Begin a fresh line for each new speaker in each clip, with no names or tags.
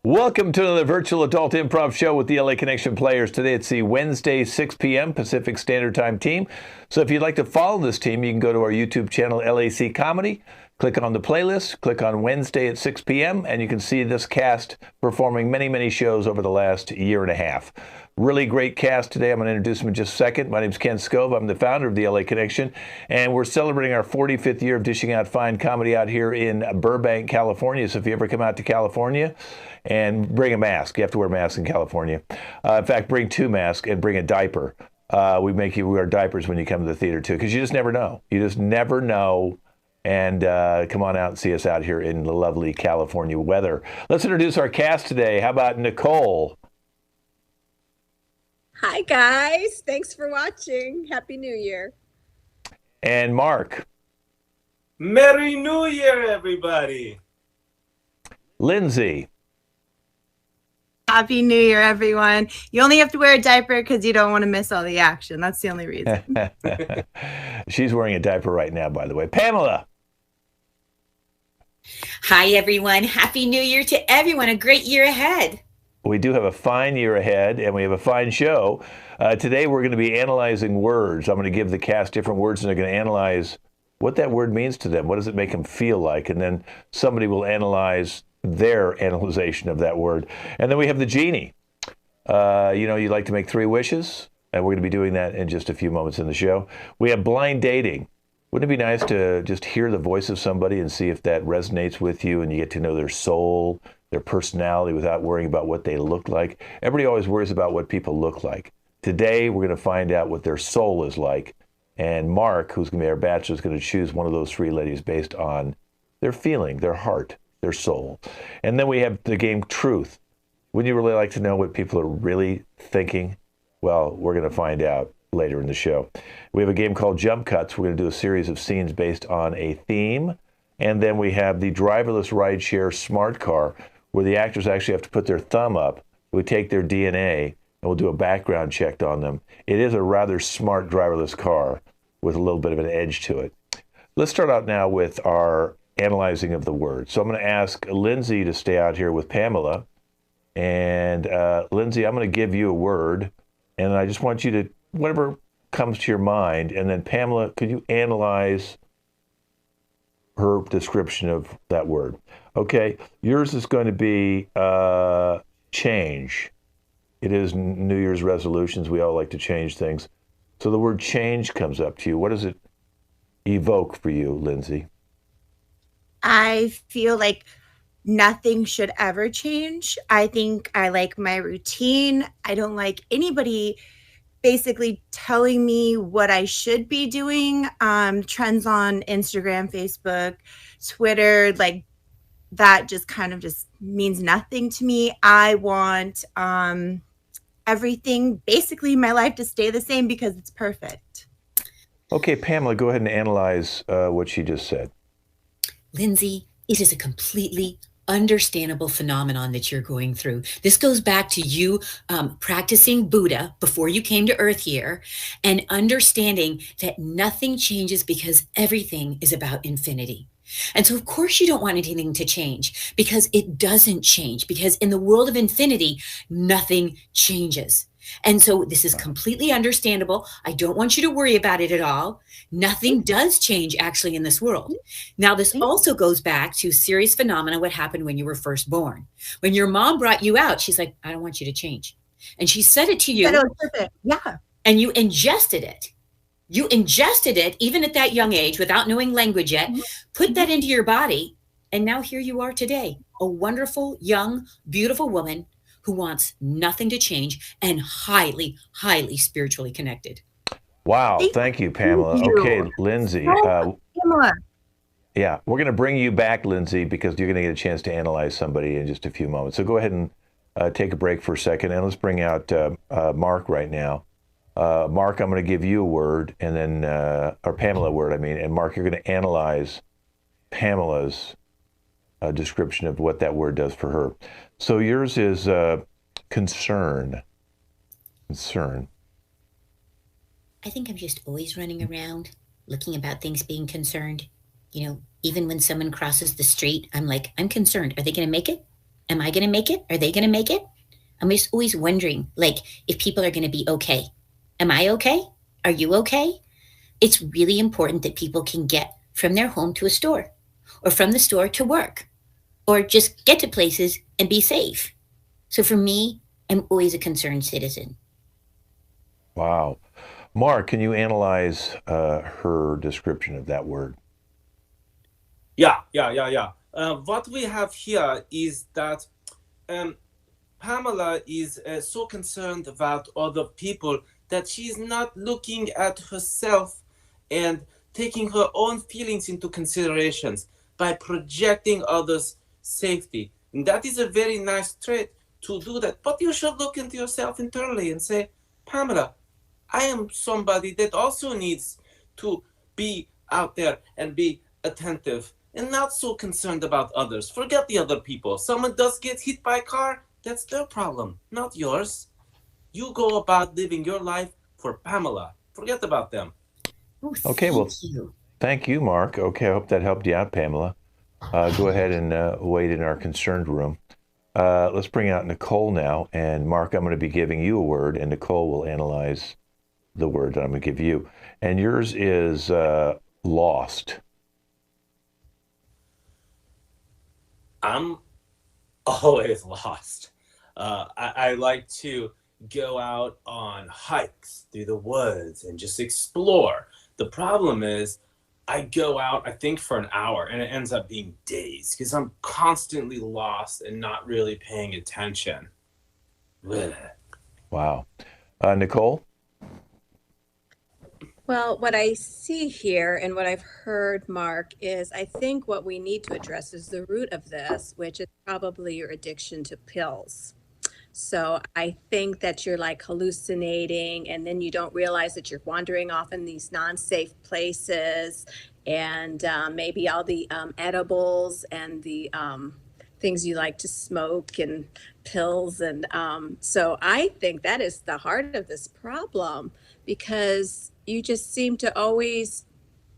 Welcome to another virtual adult improv show with the LA Connection players. Today it's the Wednesday 6 p.m. Pacific Standard Time team. So if you'd like to follow this team, you can go to our YouTube channel, LAC Comedy, click on the playlist, click on Wednesday at 6 p.m., and you can see this cast performing many shows over the last year and a half. Really great cast today. I'm going to introduce them in just a second. My name is Ken Scove. I'm the founder of the LA Connection, and we're celebrating our 45th year of dishing out fine comedy out here in Burbank, California. So if you ever come out to California, and bring a mask. You have to wear masks in California. In fact, bring 2 masks and bring a diaper. We make you wear diapers when you come to the theater, too, because you just never know. You just never know. And come on out and see us out here in the lovely California weather. Let's introduce our cast today. How about Nicole?
Hi, guys. Thanks for watching. Happy New Year.
And Mark.
Merry New Year, everybody.
Lindsay.
Happy New Year, everyone. You only have to wear a diaper because you don't want to miss all the action. That's the only reason.
She's wearing a diaper right now, by the way. Pamela.
Hi, everyone. Happy New Year to everyone. A great year ahead.
We do have a fine year ahead, and we have a fine show. Today, we're going to be analyzing words. I'm going to give the cast different words, and they're going to analyze what that word means to them. What does it make them feel like? And then somebody will analyze their analyzation of that word. And then we have the genie. You'd like to make 3 wishes, and we're going to be doing that in just a few moments in the show. We have blind dating. Wouldn't it be nice to just hear the voice of somebody and see if that resonates with you and you get to know their soul, their personality without worrying about what they look like? Everybody always worries about what people look like. Today, we're going to find out what their soul is like. And Mark, who's going to be our bachelor, is going to choose one of those 3 ladies based on their feeling, their heart, their soul. And then we have the game Truth. Wouldn't you really like to know what people are really thinking? Well, we're going to find out later in the show. We have a game called Jump Cuts. We're going to do a series of scenes based on a theme. And then we have the driverless rideshare smart car, where the actors actually have to put their thumb up. We take their DNA, and we'll do a background check on them. It is a rather smart driverless car with a little bit of an edge to it. Let's start out now with our analyzing of the word. So I'm going to ask Lindsay to stay out here with Pamela. And Lindsay, I'm going to give you a word, and I just want you to, whatever comes to your mind, and then Pamela, could you analyze her description of that word? Okay, yours is going to be change. It is New Year's resolutions. We all like to change things. So the word change comes up to you. What does it evoke for you, Lindsay?
I feel like nothing should ever change. I think I like my routine. I don't like anybody basically telling me what I should be doing. Trends on Instagram, Facebook, Twitter, like that just kind of just means nothing to me. I want everything, basically my life, to stay the same because it's perfect.
Okay, Pamela, go ahead and analyze what she just said.
Lindsay, it is a completely understandable phenomenon that you're going through. This goes back to you practicing Buddha before you came to Earth here and understanding that nothing changes because everything is about infinity. And so, of course, you don't want anything to change because it doesn't change, because in the world of infinity, nothing changes. And so this is completely understandable. I don't want you to worry about it at all. Nothing does change actually in this world. Now, this also goes back to serious phenomena, what happened when you were first born. When your mom brought you out, she's like, I don't want you to change. And she said it to you.
That was perfect. Yeah.
And you ingested it. You ingested it even at that young age without knowing language yet, put that into your body. And now here you are today, a wonderful, young, beautiful woman who wants nothing to change and highly, highly spiritually connected.
Wow. Thank you, Pamela. Okay, Lindsay.
Pamela.
Yeah, we're going to bring you back, Lindsay, because you're going to get a chance to analyze somebody in just a few moments. So go ahead and take a break for a second, and let's bring out Mark right now. Mark, I'm going to give you a word, and then, or Pamela a word, I mean, and Mark, you're going to analyze Pamela's description of what that word does for her. So yours is concern. Concern.
I think I'm just always running around looking about things being concerned. You know, even when someone crosses the street, I'm like, I'm concerned. Are they going to make it? Am I going to make it? Are they going to make it? I'm just always wondering, like, if people are going to be okay. Am I okay? Are you okay? It's really important that people can get from their home to a store, or from the store to work, or just get to places and be safe. So for me, I'm always a concerned citizen.
Wow. Mark, can you analyze her description of that word?
Yeah. What we have here is that Pamela is so concerned about other people that she's not looking at herself and taking her own feelings into considerations by projecting others' safety. And that is a very nice trait to do that. But you should look into yourself internally and say, Pamela, I am somebody that also needs to be out there and be attentive and not so concerned about others. Forget the other people. Someone does get hit by a car, that's their problem, not yours. You go about living your life for Pamela. Forget about them.
Oh,
Okay, well,
you.
thank you, Mark. Okay, I hope that helped you out, Pamela. Go ahead and wait in our concerned room. Let's bring out Nicole now. And Mark, I'm going to be giving you a word, and Nicole will analyze the word that I'm going to give you. And yours is lost.
I'm always lost. I like to go out on hikes through the woods and just explore. The problem is, I go out, I think, for an hour, and it ends up being days because I'm constantly lost and not really paying attention. Ugh.
Wow. Nicole?
Well, what I see here and what I've heard, Mark, is I think what we need to address is the root of this, which is probably your addiction to pills. So I think that you're like hallucinating, and then you don't realize that you're wandering off in these non-safe places, and maybe all the edibles and the things you like to smoke and pills. And so I think that is the heart of this problem, because you just seem to always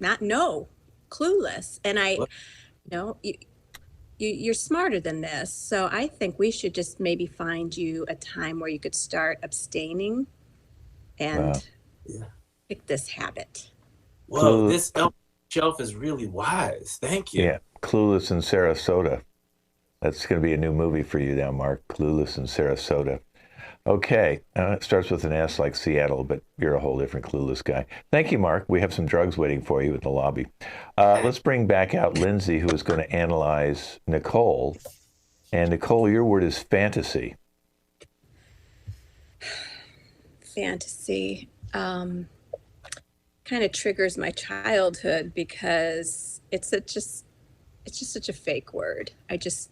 not know, clueless. And you're smarter than this. So I think we should just maybe find you a time where you could start abstaining and
Wow.
pick this habit.
Whoa,
Clue-
this shelf is really wise. Thank you.
Yeah, Clueless in Sarasota. That's going to be a new movie for you now, Mark. Clueless in Sarasota. Okay, it starts with an S like Seattle, but you're a whole different Clueless guy. Thank you, Mark. We have some drugs waiting for you in the lobby. Let's bring back out Lindsay, who is going to analyze Nicole. And Nicole, your word is fantasy.
Fantasy kind of triggers my childhood because it's just such a fake word. It's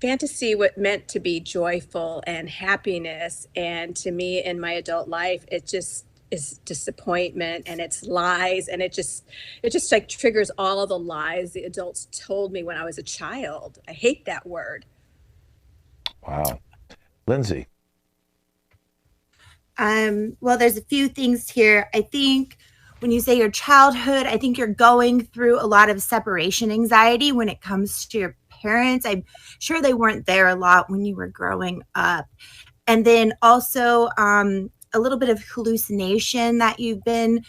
fantasy what meant to be joyful and happiness, and to me in my adult life it just is disappointment, and it's lies, and it just like triggers all of the lies the adults told me when I was a child. I hate that word.
Wow. Lindsay.
Well, there's a few things here. I think when you say your childhood, I think you're going through a lot of separation anxiety when it comes to your parents. I'm sure they weren't there a lot when you were growing up. And then also a little bit of hallucination that you've been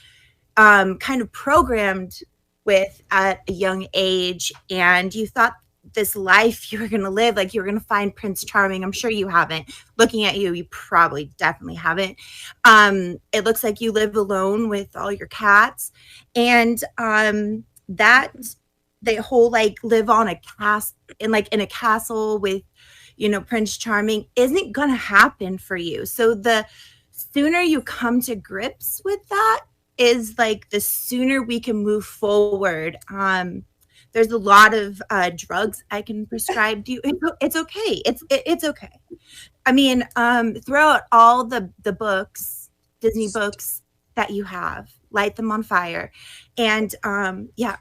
kind of programmed with at a young age. And you thought this life you were going to live, like you were going to find Prince Charming. I'm sure you haven't. Looking at you, you probably definitely haven't. It looks like you live alone with all your cats. And that the whole like live on a in a castle with, Prince Charming isn't going to happen for you. So the sooner you come to grips with that is like the sooner we can move forward. There's a lot of drugs I can prescribe to you. It's okay. It's okay. I mean, throughout all the books, Disney books that you have, light them on fire, and yeah,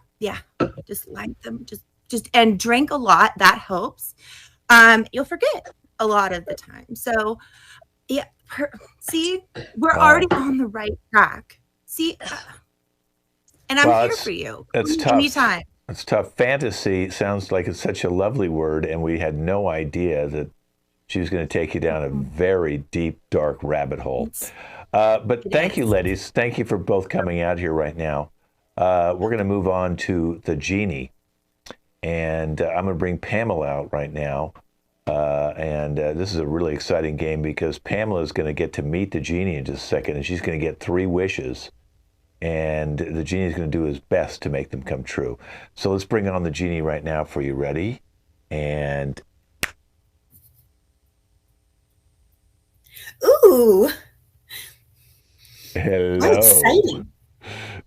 just light them. Just and drink a lot. That helps. You'll forget a lot of the time. So yeah, see, we're already on the right track. See, and I'm here for you.
That's tough.
Anytime.
It's tough. Fantasy sounds like it's such a lovely word, and we had no idea that she was going to take you down a very deep, dark rabbit hole. But thank you, ladies. Thank you for both coming out here right now. We're going to move on to the genie, and I'm going to bring Pamela out right now. And this is a really exciting game because Pamela is going to get to meet the genie in just a second, and she's going to get 3 wishes. And the genie is going to do his best to make them come true. So let's bring on the genie right now for you. Ready? And...
Ooh!
Hello.
How exciting.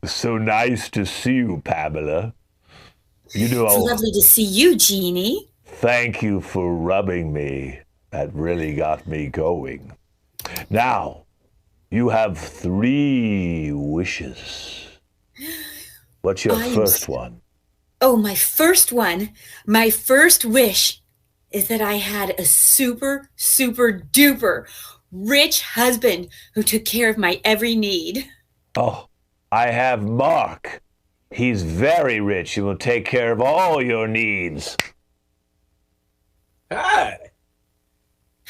So nice to see you, Pamela. You know,
it's lovely to see you, Genie.
Thank you for rubbing me. That really got me going. Now, you have 3 wishes. What's your first one?
Oh, my first one. My first wish is that I had a super, super duper rich husband who took care of my every need.
Oh, I have Mark. He's very rich. He will take care of all your needs.
Hi.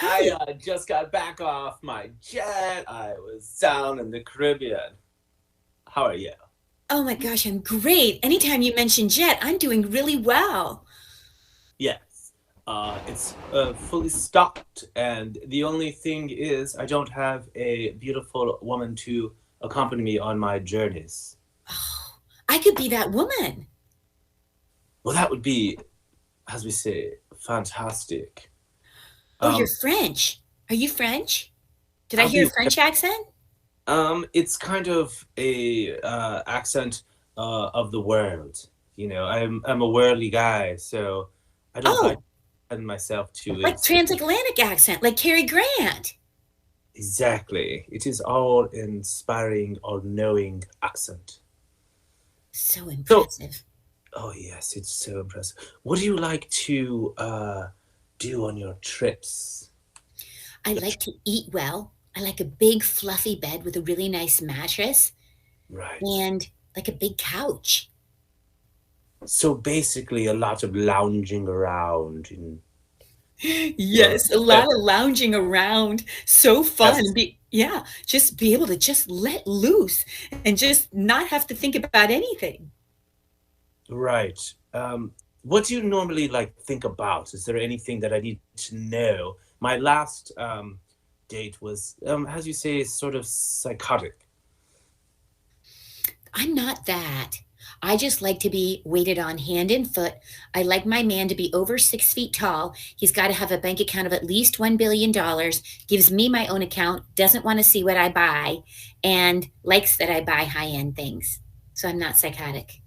I just got back off my jet. I was down in the Caribbean. How are you?
Oh my gosh, I'm great. Anytime you mention jet, I'm doing really well.
Yes. It's fully stocked, and the only thing is I don't have a beautiful woman to accompany me on my journeys.
Oh, I could be that woman.
Well, that would be, as we say, fantastic.
Oh, you're French. Are you French? Did I hear a French accent?
It's kind of a accent of the world. You know, I'm a worldly guy, so I don't like myself to
like transatlantic accent, like Cary Grant.
Exactly. It is all inspiring, all-knowing accent.
So impressive.
Oh yes, it's so impressive. What do you like to do on your trips?
I like to eat well. I like a big fluffy bed with a really nice mattress.
Right.
And like a big couch.
So basically a lot of lounging around.
Yes, a lot of lounging around. So fun. Just be able to just let loose and just not have to think about anything.
Right. What do you normally think about? Is there anything that I need to know? My last date was, as you say, sort of psychotic.
I'm not that. I just like to be waited on hand and foot. I like my man to be over 6 feet tall. He's got to have a bank account of at least $1 billion, gives me my own account, doesn't want to see what I buy, and likes that I buy high-end things. So I'm not psychotic.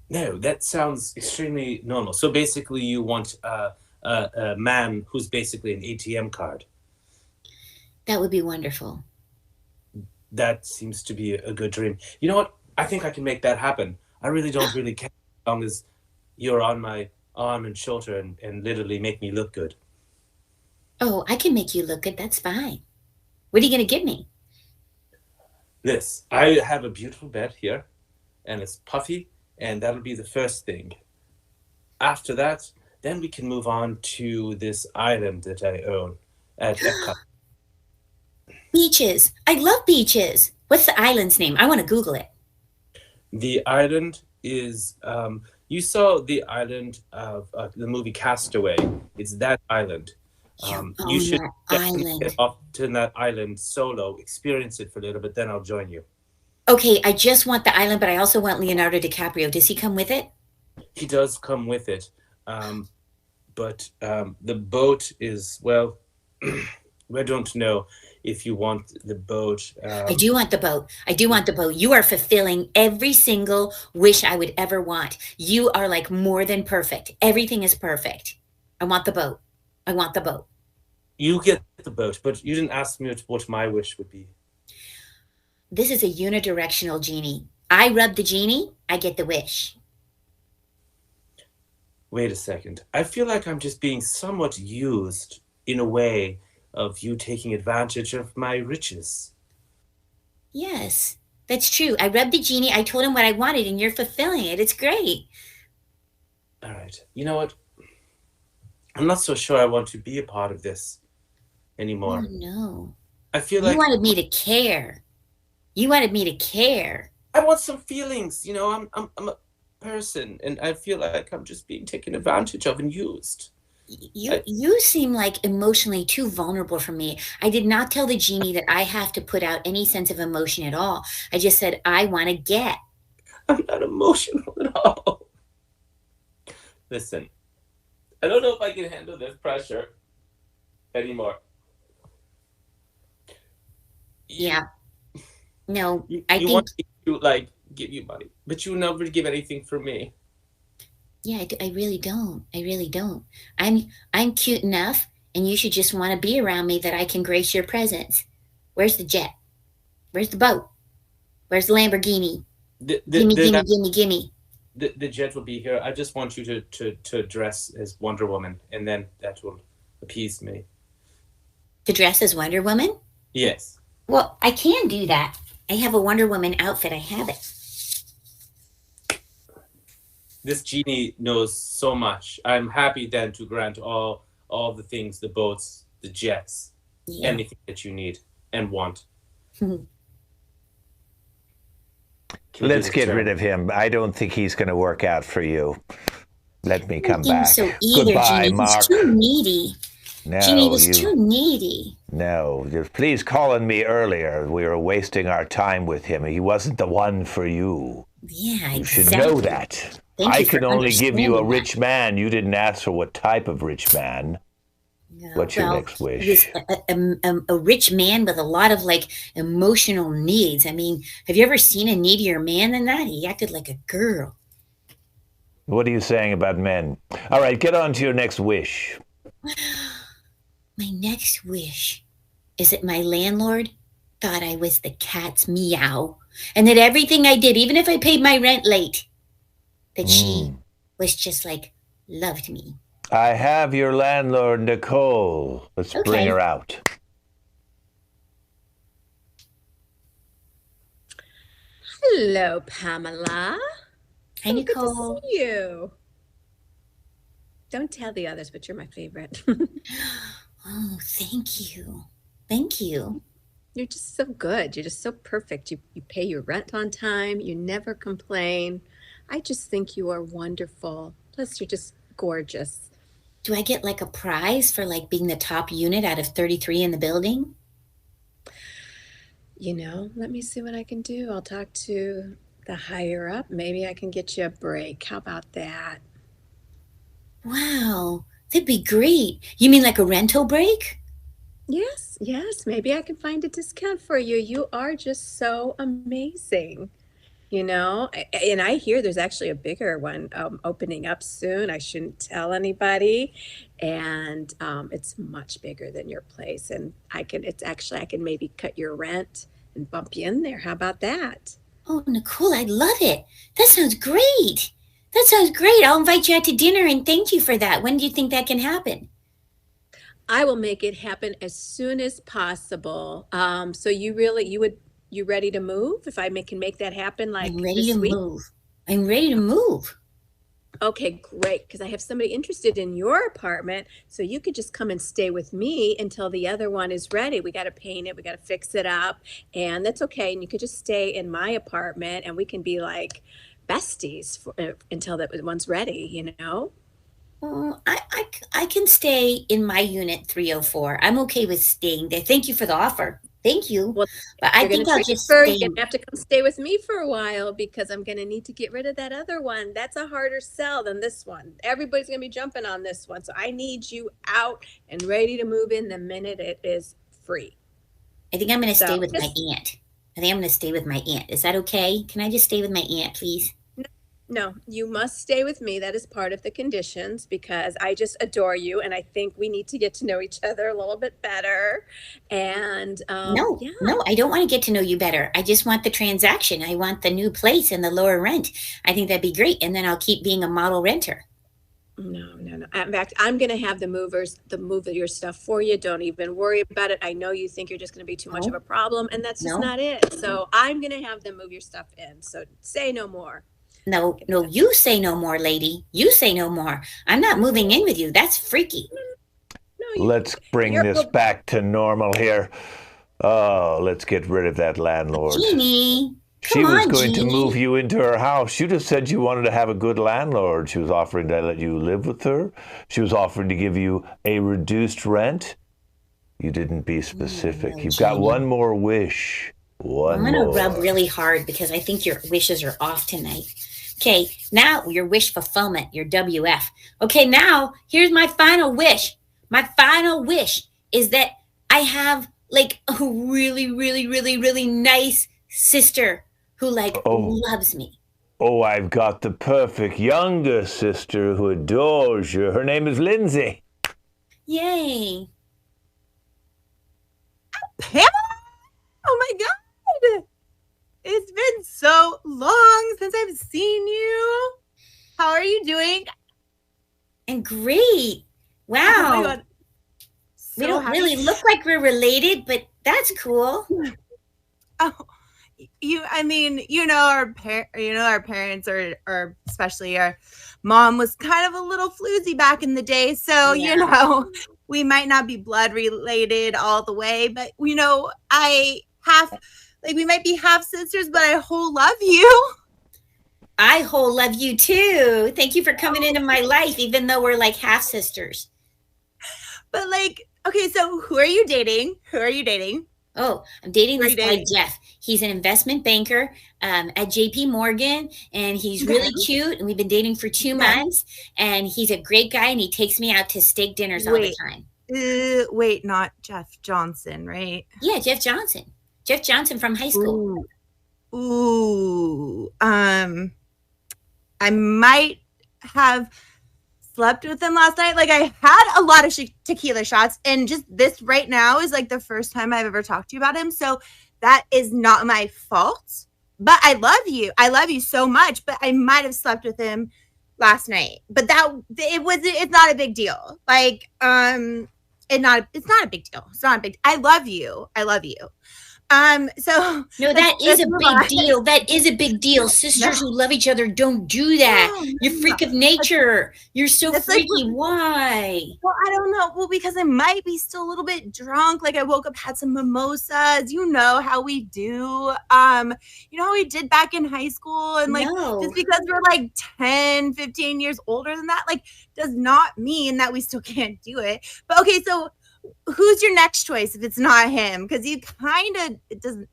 No, that sounds extremely normal. So basically you want a man who's basically an ATM card.
That would be wonderful.
That seems to be a good dream. You know what? I think I can make that happen. I really don't really care as long as you're on my arm and shoulder and literally make me look good.
Oh, I can make you look good. That's fine. What are you going to give me?
This. I have a beautiful bed here, and it's puffy, and that'll be the first thing. After that, then we can move on to this island that I own at Epcot.
Beaches. I love beaches. What's the island's name? I want to Google it.
The island is, you saw the island of the movie Castaway. It's that island. You should definitely get off to that island solo, experience it for a little bit, then I'll join you.
Okay, I just want the island, but I also want Leonardo DiCaprio. Does he come with it?
He does come with it. But the boat is, well, I don't know if you want the boat.
I do want the boat. I do want the boat. You are fulfilling every single wish I would ever want. You are like more than perfect. Everything is perfect. I want the boat. I want the boat.
You get the boat, but you didn't ask me what my wish would be.
This is a unidirectional genie. I rub the genie, I get the wish.
Wait a second. I feel like I'm just being somewhat used in a way of you taking advantage of my riches.
Yes, That's true. I rubbed the genie. I told him what I wanted, and you're fulfilling it. It's great.
All right. You know what? I'm not so sure I want to be a part of this anymore.
Oh, no.
I feel
You
like
wanted me to care. You wanted me to care.
I want some feelings. You know, I'm a person, and I feel like I'm just being taken advantage of and used.
You seem like emotionally too vulnerable for me. I did not tell the genie that I have to put out any sense of emotion at all. I just said I want to get.
I'm not emotional at all. Listen, I don't know if I can handle this pressure anymore.
Yeah. No,
You
I think.
want me to like give you money, but you never give anything for me.
Yeah, I really don't. I really don't. I'm cute enough, and you should just want to be around me that I can grace your presence. Where's the jet? Where's the boat? Where's the Lamborghini? Gimme.
The jet will be here. I just want you to dress as Wonder Woman, and then that will appease me.
To dress as Wonder Woman?
Yes.
Well, I can do that. I have a Wonder Woman outfit. I have it.
This genie knows so much. I'm happy then to grant all the things, the boats, the jets, anything that you need and want.
Let's get rid of him. I don't think he's going to work out for you. Let me come back.
So either,
Goodbye,
Genie.
Mark.
He's too needy.
No,
Genie was too needy.
No, please call on me earlier. We were wasting our time with him. He wasn't the one for you.
Yeah,
you
exactly.
should know that. I can only give you a rich man. You didn't ask for what type of rich man. No, what's your next wish?
He's a rich man with a lot of like emotional needs. I mean, have you ever seen a needier man than that? He acted like a girl.
What are you saying about men? All right, get on to your next wish.
My next wish is that my landlord thought I was the cat's meow, and that everything I did, even if I paid my rent late, that she was just like, loved me.
I have your landlord, Nicole. Let's bring her out.
Hello, Pamela.
Hi, Nicole.
Good to see you. Don't tell the others, but you're my favorite.
Oh, thank you. Thank you.
You're just so good. You're just so perfect. You pay your rent on time. You never complain. I just think you are wonderful. Plus, you're just gorgeous.
Do I get like a prize for like being the top unit out of 33 in the building?
You know, let me see what I can do. I'll talk to the higher up. Maybe I can get you a break. How about that?
Wow, that'd be great. You mean like a rental break?
Yes. Maybe I can find a discount for you. You are just so amazing. You know, and I hear there's actually a bigger one opening up soon. I shouldn't tell anybody. And it's much bigger than your place. And I can maybe cut your rent and bump you in there. How about that?
Oh, Nicole, I love it. That sounds great. That sounds great. I'll invite you out to dinner and thank you for that. When do you think that can happen?
I will make it happen as soon as possible. So you ready to move? If I can make that happen, like
I'm ready
this
to
week?
move. I'm ready to move.
Okay, great. Because I have somebody interested in your apartment, so you could just come and stay with me until the other one is ready. We got to paint it, we got to fix it up, and that's okay. And you could just stay in my apartment, and we can be like besties until that one's ready. You know.
I can stay in my unit 304. I'm okay with staying there. Thank you for the offer. Thank you.
Well,
but I think I'll just stay.
You're going to have to come stay with me for a while because I'm going to need to get rid of that other one. That's a harder sell than this one. Everybody's going to be jumping on this one. So I need you out and ready to move in the minute it is free.
I think I'm going to stay with my aunt. I think I'm going to stay with my aunt. Is that okay? Can I just stay with my aunt, please?
No, you must stay with me. That is part of the conditions because I just adore you. And I think we need to get to know each other a little bit better. And
no, I don't want to get to know you better. I just want the transaction. I want the new place and the lower rent. I think that'd be great. And then I'll keep being a model renter.
No, no, no. In fact, I'm going to have the movers move your stuff for you. Don't even worry about it. I know you think you're just going to be too much of a problem, and that's just not it. So I'm going to have them move your stuff in. So say no more.
No, you say no more, lady. You say no more. I'm not moving in with you. That's freaky.
No,
Let's bring this back to normal here. Oh, let's get rid of that landlord.
Jeannie.
She was going to move you into her house. You just said you wanted to have a good landlord. She was offering to let you live with her. She was offering to give you a reduced rent. You didn't be specific. You've got one more wish. I'm going to
rub really hard because I think your wishes are off tonight. Okay, now your wish fulfillment, your WF. Okay, now here's my final wish. My final wish is that I have like a really, really, really, really nice sister who loves me.
Oh, I've got the perfect younger sister who adores you. Her name is Lindsay.
Yay.
Pamela? Oh my God. It's been so long since I've seen you. How are you doing?
And great. Wow. Oh my God. We don't really look like we're related, but that's cool.
Oh, our parents or especially our mom was kind of a little floozy back in the day. So, we might not be blood related all the way, but we might be half sisters, but I whole love you.
I whole love you too. Thank you for coming into my life, even though we're like half sisters.
But okay, so who are you dating?
Oh, I'm dating this guy, Jeff. He's an investment banker at JP Morgan, and he's really cute. And we've been dating for 2 months, and he's a great guy, and he takes me out to steak dinners all the time.
Wait, not Jeff Johnson, right?
Yeah, Jeff Johnson. Jeff Johnson from high school.
Ooh. I might have slept with him last night. Like, I had a lot of tequila shots, and just this right now is like the first time I've ever talked to you about him. So that is not my fault, but I love you. I love you so much, but I might have slept with him last night, but it's not a big deal. Like, it's not a big deal. It's not a big, I love you. So
no, that is a big deal. That is a big deal. Sisters who love each other don't do that. You're a freak of nature. You're so freaky. Why?
Well, I don't know. Well, because I might be still a little bit drunk. Like, I woke up, had some mimosas. You know how we do. You know how we did back in high school, and just because we're like 10, 15 years older than that, like, does not mean that we still can't do it. But okay, so who's your next choice if it's not him? Because you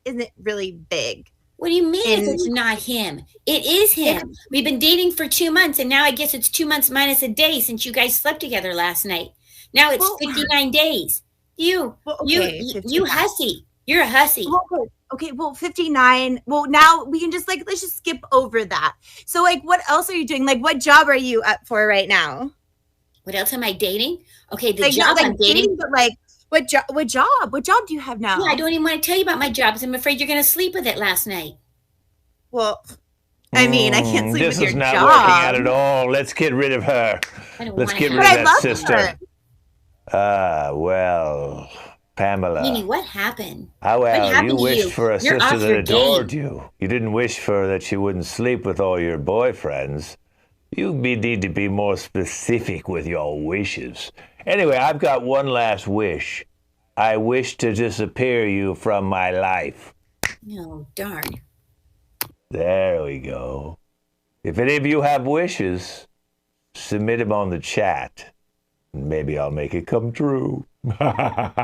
isn't really big.
What do you mean if it's not him? It is him. We've been dating for 2 months, and now I guess it's 2 months minus a day since you guys slept together last night. Now it's 59 days. You hussy. You're a hussy.
Okay, well, 59. Well, now we can just let's just skip over that. So what else are you doing? Like, what job are you up for right now?
What else am I dating? Okay, the job I'm dating.
But what job? What job do you have now?
Yeah, I don't even want to tell you about my job because I'm afraid you're going to sleep with it last night.
Well, I mean, I can't sleep with your job.
This is not working out at all. Let's get rid of her. Let's get rid of that sister. Well, Pamela.
Nini, what happened?
You wished for a sister that adored you. You didn't wish for that she wouldn't sleep with all your boyfriends. You need to be more specific with your wishes. Anyway, I've got one last wish. I wish to disappear you from my life.
No, darn.
There we go. If any of you have wishes, submit them on the chat. Maybe I'll make it come true. Now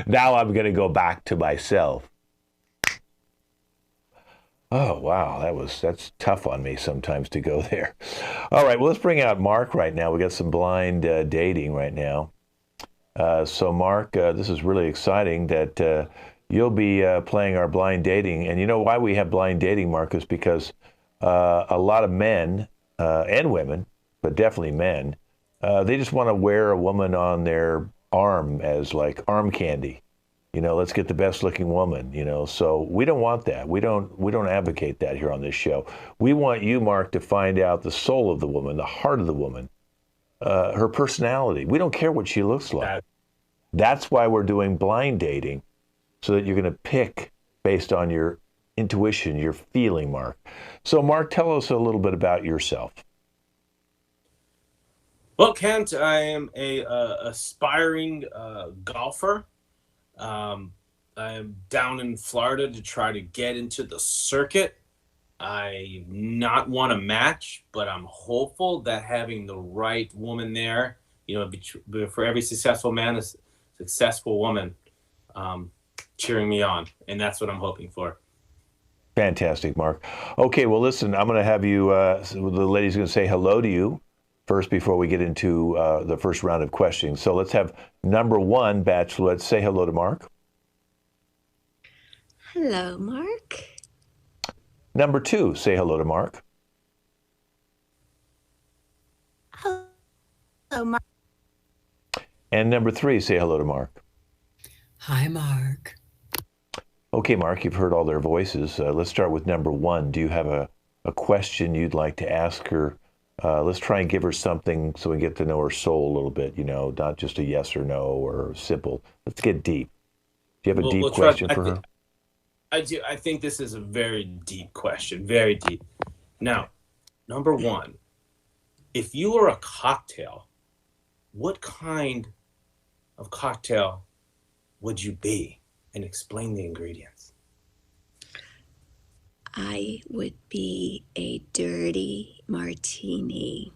I'm going to go back to myself. Oh, wow, that's tough on me sometimes to go there. All right, well, let's bring out Mark right now. We got some blind dating right now. So, Mark, this is really exciting that you'll be playing our blind dating. And you know why we have blind dating, Mark, is because a lot of men and women, but definitely men, they just want to wear a woman on their arm as like arm candy. Let's get the best looking woman, So we don't want that. We don't advocate that here on this show. We want you, Mark, to find out the soul of the woman, the heart of the woman, her personality. We don't care what she looks like. That's why we're doing blind dating, so that you're going to pick based on your intuition, your feeling, Mark. So, Mark, tell us a little bit about yourself.
Well, Kent, I am a aspiring golfer. I am down in Florida to try to get into the circuit. I not want a match, but I'm hopeful that having the right woman there, for every successful man, a successful woman cheering me on. And that's what I'm hoping for.
Fantastic, Mark. Okay, well, listen, I'm going to have you, the lady's going to say hello to you first before we get into the first round of questions. So let's have number 1, Bachelorette, say hello to Mark.
Hello, Mark.
Number 2, say hello to Mark.
Hello, Mark.
And number 3, say hello to Mark.
Hi, Mark.
Okay, Mark, you've heard all their voices. Let's start with number 1. Do you have a question you'd like to ask her? Let's try and give her something so we get to know her soul a little bit, not just a yes or no or simple. Let's get deep. Do you have a deep question for her?
I do. I think this is a very deep question, very deep. Now, number 1, if you were a cocktail, what kind of cocktail would you be? And explain the ingredients.
I would be a dirty martini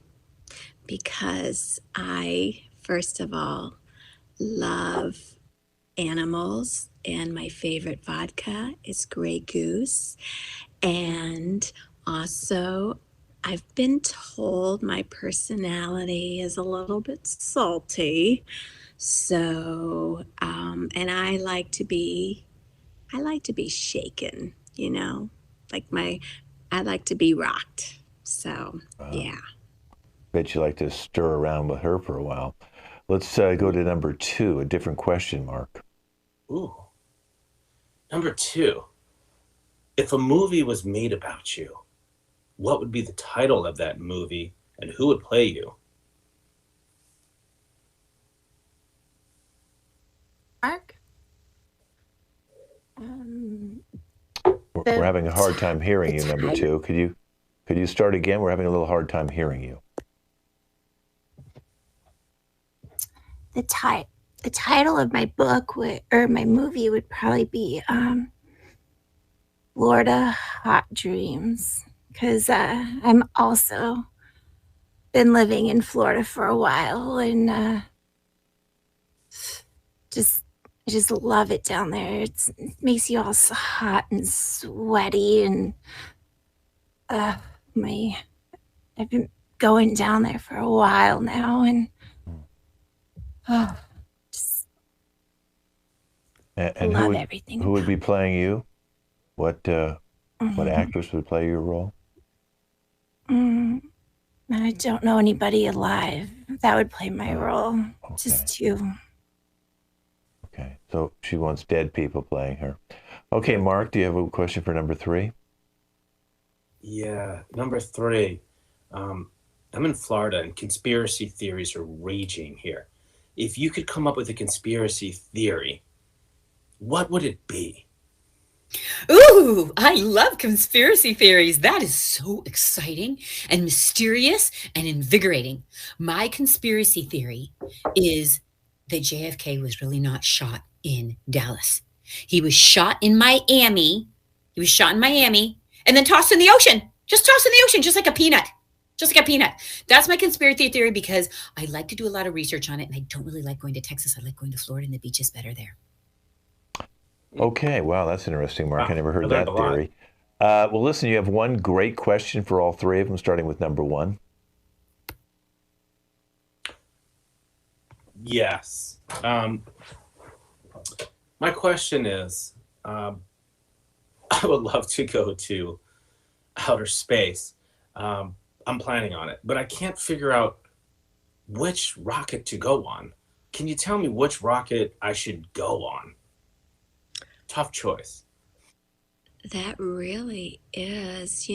because I, first of all, love animals, and my favorite vodka is Grey Goose. And also, I've been told my personality is a little bit salty. So, and I like to be shaken, I like to be rocked. So, yeah.
Bet you like to stir around with her for a while. Let's go to number 2, a different question, Mark.
Ooh. Number 2, if a movie was made about you, what would be the title of that movie and who would play you?
Mark?
We're having a hard time hearing you, number 2. Could you start again? We're having a little hard time hearing you.
The title of my book or my movie would probably be Florida Hot Dreams, because I'm also been living in Florida for a while, and I just love it down there. It makes you all so hot and sweaty, and I've been going down there for a while now, and just
and
love everything.
Who would be playing you? What actress would play your role?
I don't know anybody alive that would play my role.
Okay.
Just you.
Okay, so she wants dead people playing her. Okay, Mark, do you have a question for number 3?
Yeah, number 3. I'm in Florida and conspiracy theories are raging here. If you could come up with a conspiracy theory, what would it be?
Ooh, I love conspiracy theories. That is so exciting and mysterious and invigorating. My conspiracy theory is that JFK was really not shot in Dallas. He was shot in Miami. And then tossed in the ocean. Just tossed in the ocean, just like a peanut. That's my conspiracy theory, because I like to do a lot of research on it, and I don't really like going to Texas. I like going to Florida, and the beach is better there.
Okay, wow, that's interesting, Mark.
Wow,
I never heard
I
that
learned a lot.
theory. Well, listen, you have one great question for all 3 of them, starting with number 1.
Yes. My question is, I would love to go to outer space. I'm planning on it, but I can't figure out which rocket to go on. Can you tell me which rocket I should go on? tough choice.
That really is.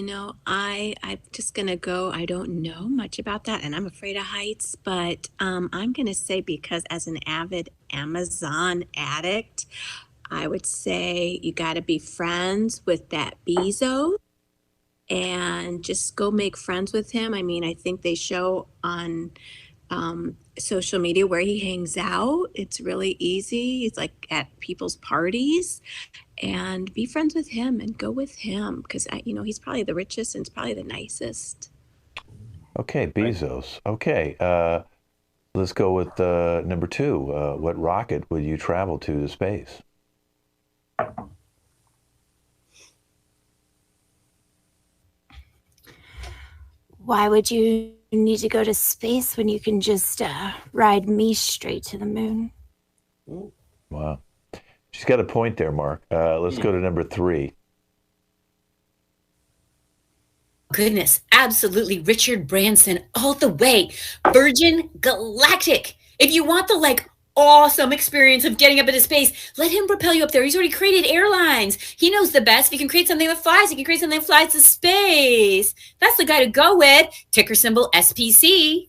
I'm just gonna go. I don't know much about that, and I'm afraid of heights, but I'm gonna say because as an avid Amazon addict, I would say you got to be friends with that Bezos and just go make friends with him. I mean, I think they show on social media where he hangs out. It's really easy. It's like at people's parties, and be friends with him and go with him because he's probably the richest and it's probably the nicest.
Okay, Bezos. Okay, let's go with number 2. What rocket would you travel to space?
Why would you need to go to space when you can just ride me straight to the moon?
Wow. She's got a point there, Mark. Let's go to number 3.
Goodness, absolutely Richard Branson all the way. Virgin Galactic. If you want the awesome experience of getting up into space, let him propel you up there. He's already created airlines. He knows the best. If he can create something that flies, he can create something that flies to space. That's the guy to go with. Ticker symbol SPC.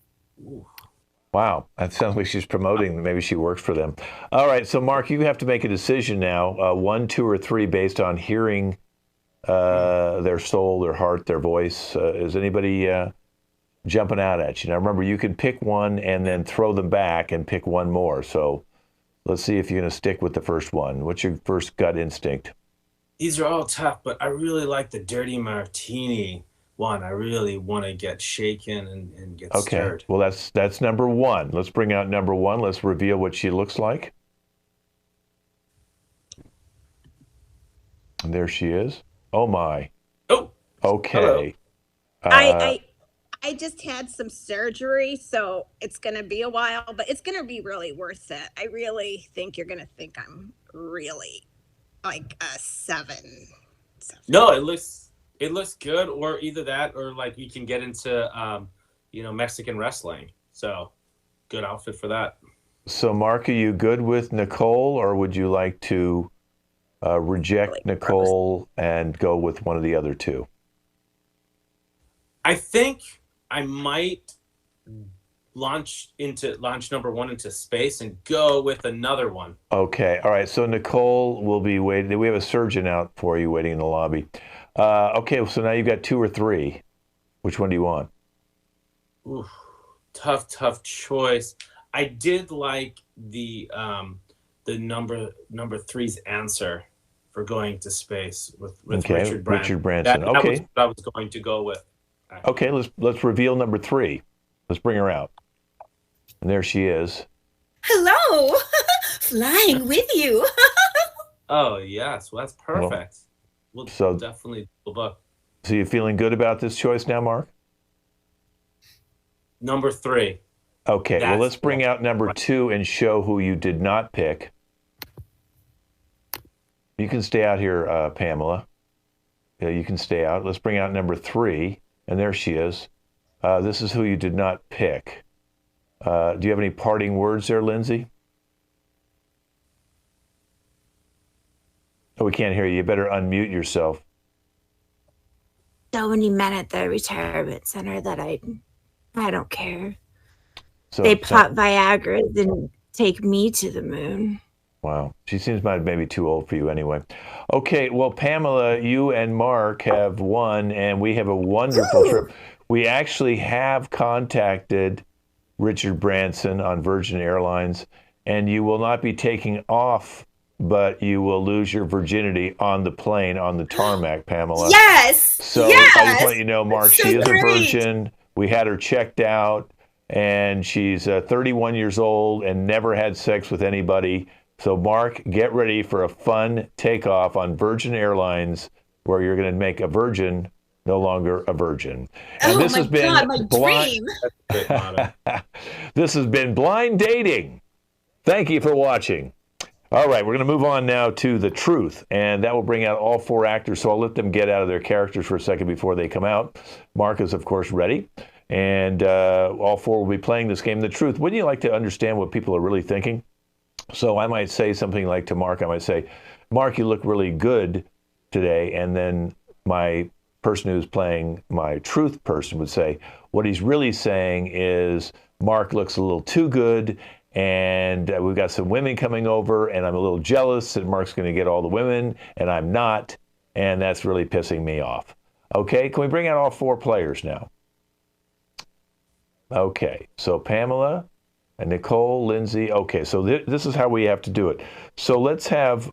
Wow, that sounds like she's promoting. Maybe she works for them. All right, so Mark, you have to make a decision now, 1, 2, or 3, based on hearing their soul, their heart, their voice. Is anybody jumping out at you? Now, remember, you can pick one and then throw them back and pick one more. So let's see if you're going to stick with the first one. What's your first gut instinct?
These are all tough, but I really like the dirty martini one. I really want to get shaken and get stirred.
Well, that's number 1. Let's bring out number 1. Let's reveal what she looks like. And there she is. Oh my.
Oh.
Okay.
I just had some surgery, so it's gonna be a while, but it's gonna be really worth it. I really think you're gonna think I'm really like a 7.
No, it looks good, or either that, or you can get into Mexican wrestling. So good outfit for that.
So Mark, are you good with Nicole, or would you like to reject Nicole and go with one of the other 2?
I think I might launch number 1 into space and go with another one.
Okay. All right. So Nicole will be waiting. We have a surgeon out for you waiting in the lobby. Okay. So now you've got 2 or 3. Which one do you want?
Ooh, tough choice. I did like the number 3's answer for going to space with Richard Branson.
Richard Branson.
That was what I was going to go with.
Okay, let's reveal number 3. Let's bring her out. And there she is.
Hello, flying with you.
Oh yes, well that's perfect. We'll definitely book.
So you feeling good about this choice now, Mark?
Number 3.
Okay, well let's bring out number 2 and show who you did not pick. You can stay out here, Pamela. Yeah, you can stay out. Let's bring out number 3. And there she is. This is who you did not pick. Do you have any parting words there, Lindsay? Oh, we can't hear you. You better unmute yourself.
So many men at the retirement center that I don't care.
So,
they pop Viagra and take me to the moon.
Wow. She seems maybe too old for you anyway. Okay, well, Pamela, you and Mark have won, and we have a wonderful trip. We actually have contacted Richard Branson on Virgin Airlines, and you will not be taking off, but you will lose your virginity on the plane, on the tarmac, Pamela.
Yes!
So
yes!
I just want you to know, Mark,
so
she is
great.
a virgin. We had her checked out, and she's 31 years old and never had sex with anybody. So, Mark, get ready for a fun takeoff on Virgin Airlines where you're going to make a virgin no longer a virgin. And this has been
God, my dream.
This has been Blind Dating. Thank you for watching. All right, we're going to move on now to The Truth, and that will bring out all 4 actors, so I'll let them get out of their characters for a second before they come out. Mark is, of course, ready, and all 4 will be playing this game, The Truth. Wouldn't you like to understand what people are really thinking? So I might say something like to Mark, I might say, Mark, you look really good today. And then my person who's playing my truth person would say, what he's really saying is, Mark looks a little too good, and we've got some women coming over, and I'm a little jealous that Mark's going to get all the women, and I'm not, and that's really pissing me off. Okay, can we bring out all 4 players now? Okay, so Pamela and Nicole, Lindsay. Okay, so this is how we have to do it. So let's have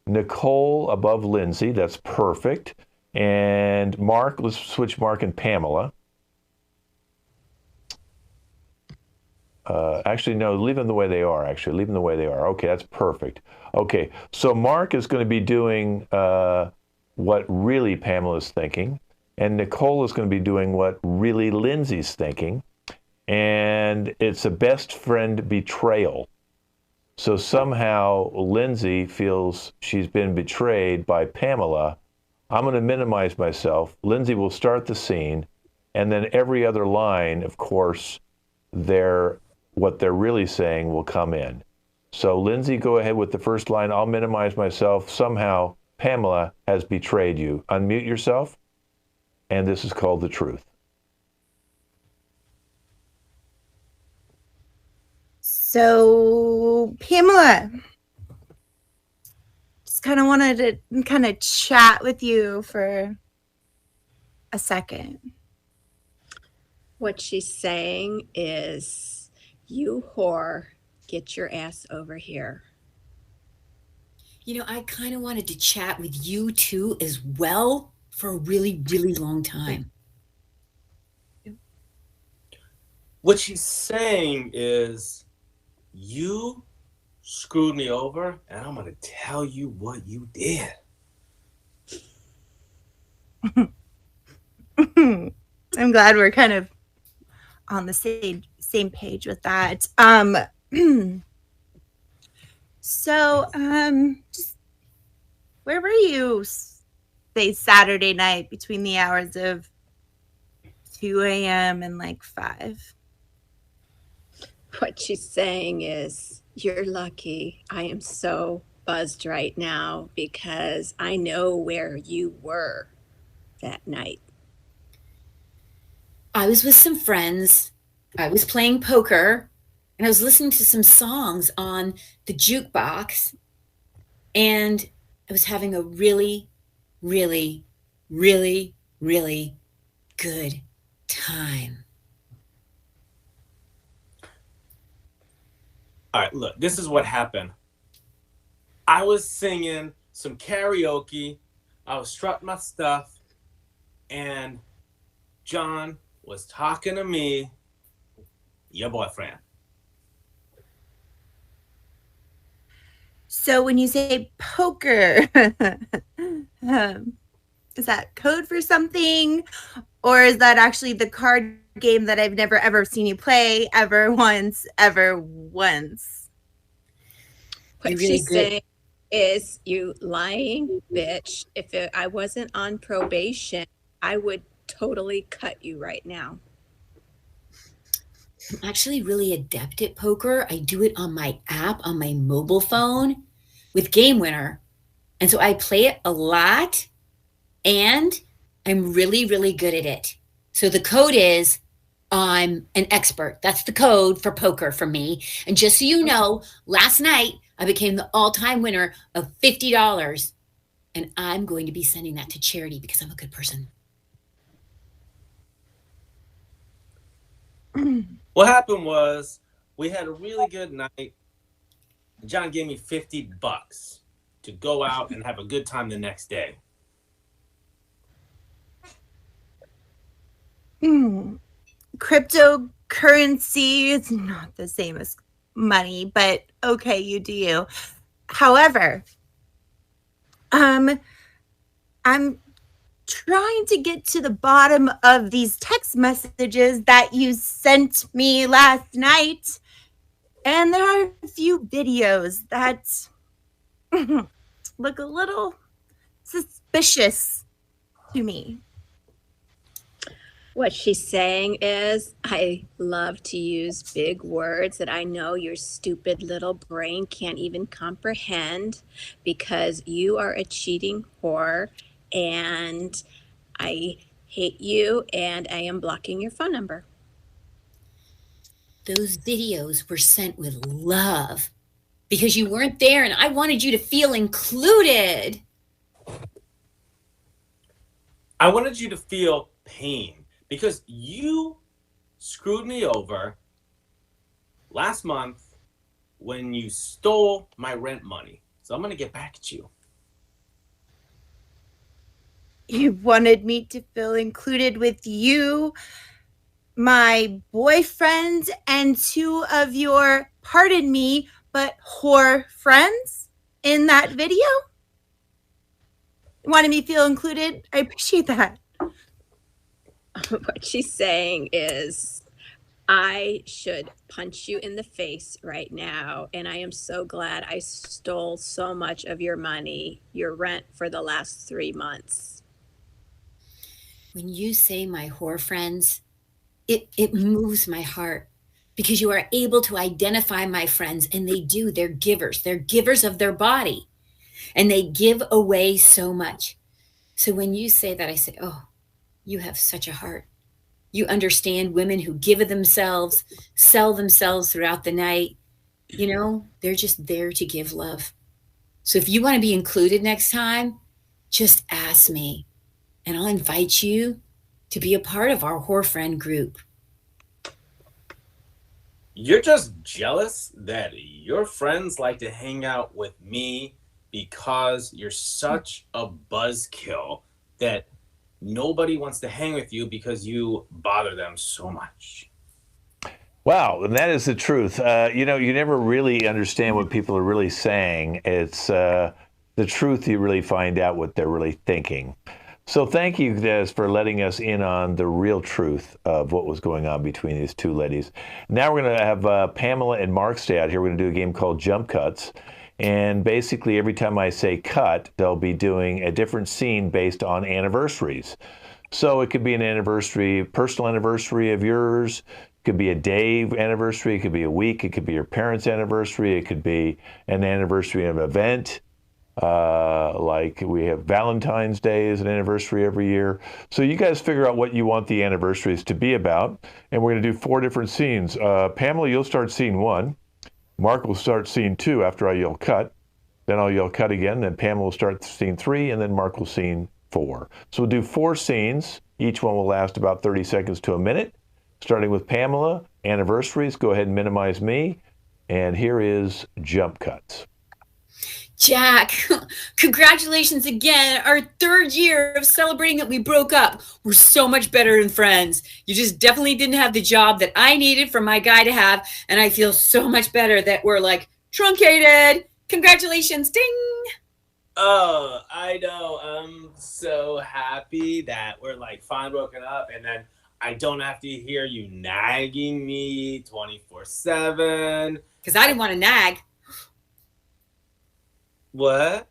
Nicole above Lindsay. That's perfect. And Mark, let's switch Mark and Pamela. Actually, no, leave them the way they are, actually. Leave them the way they are. Okay, that's perfect. Okay, so Mark is going to be doing what really Pamela's thinking, and Nicole is going to be doing what really Lindsay's thinking, and it's a best friend betrayal. So somehow Lindsay feels she's been betrayed by Pamela. I'm going to minimize myself. Lindsay will start the scene, and then every other line, of course, what they're really saying will come in. So Lindsay, go ahead with the first line. I'll minimize myself. Somehow Pamela has betrayed you. Unmute yourself. And this is called the truth.
So, Pamela, just kind of wanted to kind of chat with you for a second.
What she's saying is, you whore, get your ass over here.
You know, I kind of wanted to chat with you too as well for a really, really long time.
What she's saying is, you screwed me over, and I'm going to tell you what you did.
I'm glad we're kind of on the same page with that. So, just where were you, say, Saturday night between the hours of 2 a.m. and like 5?
What she's saying is, you're lucky. I am so buzzed right now because I know where you were that night.
I was with some friends. I was playing poker, and I was listening to some songs on the jukebox, and I was having a really, really, really, really good time.
All right, look, this is what happened. I was singing some karaoke. I was strutting my stuff, and John was talking to me, your boyfriend.
So when you say poker, is that code for something? Or is that actually the card game that I've never, ever seen you play ever once?
What she's saying is, you lying bitch. If I wasn't on probation, I would totally cut you right now.
I'm actually really adept at poker. I do it on my app, on my mobile phone with Game Winner. And so I play it a lot, and I'm really, really good at it. So the code is, I'm an expert. That's the code for poker for me. And just so you know, last night I became the all-time winner of $50. And I'm going to be sending that to charity because I'm a good person.
What happened was, we had a really good night. John gave me $50 to go out and have a good time the next day.
Cryptocurrency is not the same as money, but okay, you do you. However, I'm trying to get to the bottom of these text messages that you sent me last night, and there are a few videos that look a little suspicious to me.
What she's saying is, I love to use big words that I know your stupid little brain can't even comprehend because you are a cheating whore and I hate you and I am blocking your phone number.
Those videos were sent with love because you weren't there and I wanted you to feel included.
I wanted you to feel pain because you screwed me over last month when you stole my rent money. So I'm going to get back at you.
You wanted me to feel included with you, my boyfriend, and two of your, pardon me, but whore friends in that video? You wanted me to feel included? I appreciate that.
What she's saying is, I should punch you in the face right now. And I am so glad I stole so much of your money, your rent for the last 3 months.
When you say my whore friends, it moves my heart because you are able to identify my friends, and they do. They're givers. They're givers of their body, and they give away so much. So when you say that, I say, oh, you have such a heart. You understand women who give of themselves, sell themselves throughout the night. You know, they're just there to give love. So if you want to be included next time, just ask me, and I'll invite you to be a part of our whore friend group.
You're just jealous that your friends like to hang out with me because you're such a buzzkill that nobody wants to hang with you because you bother them so much.
Wow, and that is the truth. You know, you never really understand what people are really saying. It's the truth you really find out what they're really thinking. So thank you, Des, for letting us in on the real truth of what was going on between these two ladies. Now we're going to have Pamela and Mark stay out here. We're going to do a game called Jump Cuts. And basically, every time I say cut, they'll be doing a different scene based on anniversaries. So it could be an anniversary, personal anniversary of yours. It could be a day anniversary. It could be a week. It could be your parents' anniversary. It could be an anniversary of an event. Like we have Valentine's Day as an anniversary every year. So you guys figure out what you want the anniversaries to be about. And we're going to do 4 different scenes. Pamela, you'll start scene 1. Mark will start scene 2 after I yell cut. Then I'll yell cut again. Then Pamela will start scene 3. And then Mark will scene 4. So we'll do 4 scenes. Each one will last about 30 seconds to a minute. Starting with Pamela, anniversaries. Go ahead and minimize me. And here is Jump Cuts.
Jack, congratulations again. Our 3rd year of celebrating that we broke up. We're so much better than friends. You just definitely didn't have the job that I needed for my guy to have. And I feel so much better that we're like truncated. Congratulations. Ding.
Oh, I know. I'm so happy that we're like fine broken up, and then I don't have to hear you nagging me 24/7.
Because I didn't want to nag.
What?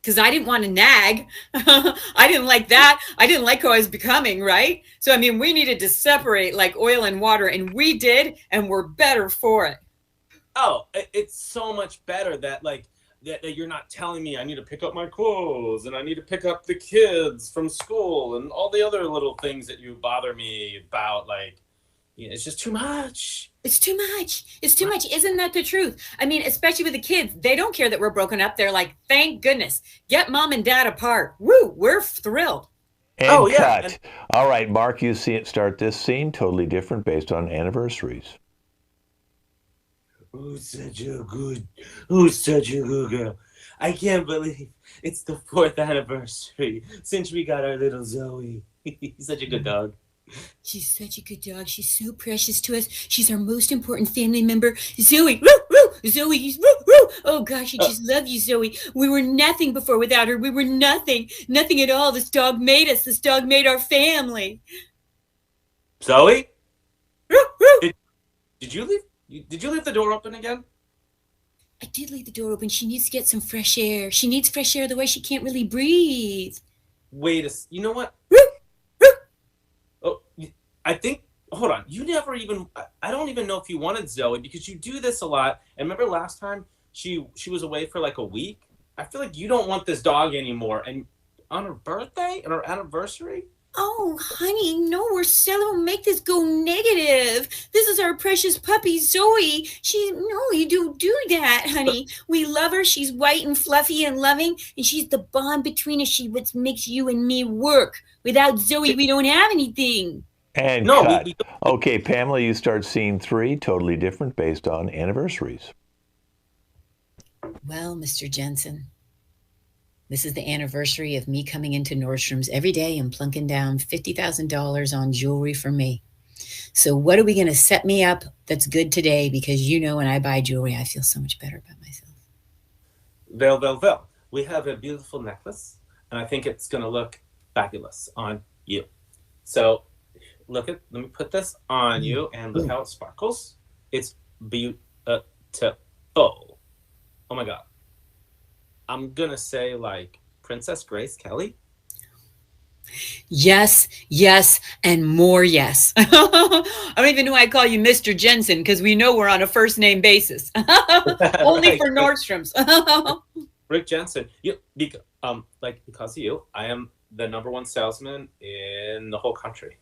Because I didn't want to nag. I didn't like that. I didn't like who I was becoming, right? So, I mean, we needed to separate like oil and water, and we did, and we're better for it.
Oh, it's so much better that like that you're not telling me I need to pick up my clothes and I need to pick up the kids from school and all the other little things that you bother me about. Like, you know, it's just too much.
It's too much. It's too much. Isn't that the truth? I mean, especially with the kids, they don't care that we're broken up. They're like, thank goodness. Get mom and dad apart. Woo, we're thrilled.
And
Oh, yeah,
cut.
and-
All right, Mark, you see it start this scene, totally different based on anniversaries.
Who's such a good girl? I can't believe it's the 4th anniversary since we got our little Zoe. He's such a good dog.
She's such a good dog. She's so precious to us. She's our most important family member. Zoe, woo, woo, Zoe, woo, woo. Oh gosh, I just love you, Zoe. We were nothing before without her. We were nothing, nothing at all. This dog made us. This dog made our family.
Zoe?
Woo, woo.
Did you leave? Did you leave the door open again?
I did leave the door open. She needs to get some fresh air. She needs fresh air, otherwise she can't really breathe.
Wait you know what?
Woo, woo.
Oh, I think, hold on, you never even, I don't even know if you wanted Zoe because you do this a lot. And remember last time she was away for like a week? I feel like you don't want this dog anymore. And on her birthday and her anniversary?
Oh, honey, no, don't make this go negative. This is our precious puppy, Zoe. No, you don't do that, honey. We love her. She's white and fluffy and loving, and she's the bond between us. She what makes you and me work. Without Zoe, we don't have anything.
And
No,
cut. Okay, Pamela, you start scene 3, totally different based on anniversaries.
Well, Mr. Jensen, this is the anniversary of me coming into Nordstrom's every day and plunking down $50,000 on jewelry for me. So what are we going to set me up that's good today? Because when I buy jewelry, I feel so much better about myself.
Well. We have a beautiful necklace, and I think it's going to look fabulous on you. So let me put this on you, and look how it sparkles. It's beautiful. Oh my God. I'm going to say like Princess Grace Kelly.
Yes, and more yes. I don't even know why I call you Mr. Jensen because we know we're on a first name basis. Only
Right.
for Nordstrom's.
Rick Jensen. Because of you, I am the #1 salesman in the whole country.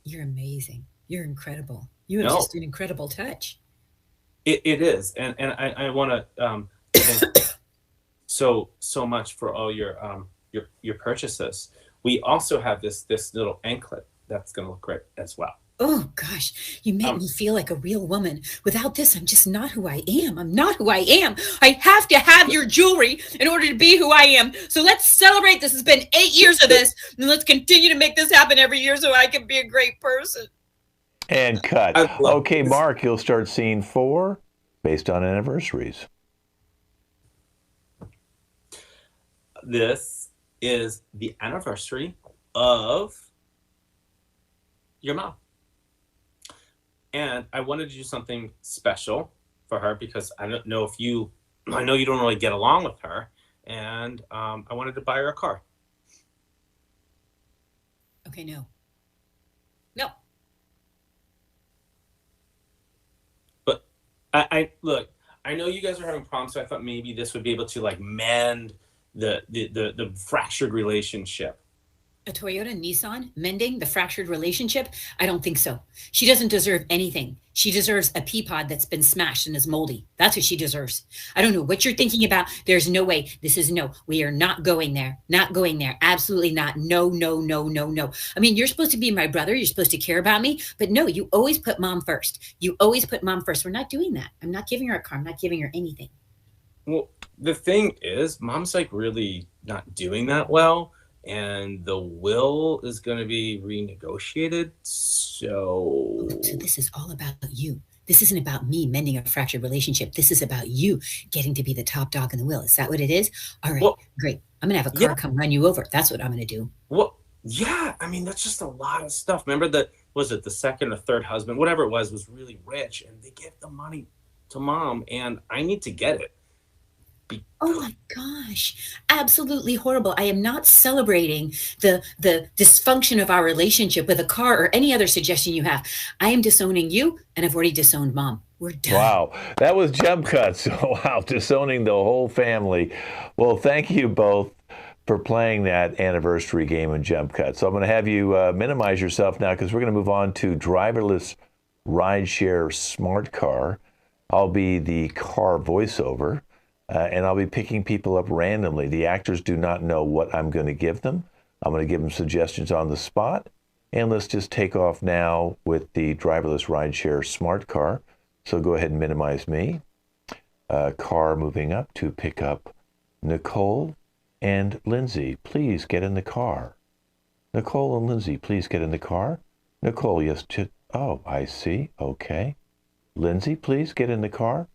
You're amazing. You're incredible. You have just an incredible touch.
It is, and I want to thank so much for all your purchases. We also have this little anklet that's going to look great as well.
Oh gosh, you make me feel like a real woman. Without this, I'm just not who I am. I'm not who I am. I have to have your jewelry in order to be who I am. So let's celebrate. This has been 8 years of this, and let's continue to make this happen every year so I can be a great person.
And cut. Okay, Mark, you'll start scene 4 based on anniversaries.
This is the anniversary of your mom. And I wanted to do something special for her because I know you don't really get along with her. And I wanted to buy her a car.
Okay, no.
But I look, I know you guys are having problems, so I thought maybe this would be able to like mend the fractured relationship.
A Toyota Nissan mending the fractured relationship? I don't think so. She doesn't deserve anything. She deserves a pea pod that's been smashed and is moldy. That's what she deserves. I don't know what you're thinking about. There's no way. This is no. We are not going there. Not going there. Absolutely not. No. I mean, you're supposed to be my brother. You're supposed to care about me. But no, you always put mom first. You always put mom first. We're not doing that. I'm not giving her a car. I'm not giving her anything.
Well, the thing is, mom's like really not doing that well. And the will is going to be renegotiated. So
this is all about you. This isn't about me mending a fractured relationship. This is about you getting to be the top dog in the will. Is that what it is? All right, great. I'm going to have a car come run you over. That's what I'm going to do.
Well, yeah. I mean, that's just a lot of stuff. Remember was it the second or third husband, whatever it was really rich. And they give the money to mom. And I need to get it.
Oh my gosh, absolutely horrible. I am not celebrating the dysfunction of our relationship with a car or any other suggestion you have. I am disowning you, and I've already disowned mom. We're done.
Wow, that was jump cuts. Wow, disowning the whole family. Well, thank you both for playing that anniversary game in jump cuts. So I'm going to have you minimize yourself now because we're going to move on to driverless rideshare smart car. I'll be the car voiceover. And I'll be picking people up randomly. The actors do not know what I'm going to give them. I'm going to give them suggestions on the spot. And let's just take off now with the driverless rideshare smart car. So go ahead and minimize me. Car moving up to pick up Nicole and Lindsay. Please get in the car. Nicole and Lindsay, please get in the car. Nicole, yes. Oh, I see. Okay. Lindsay, please get in the car.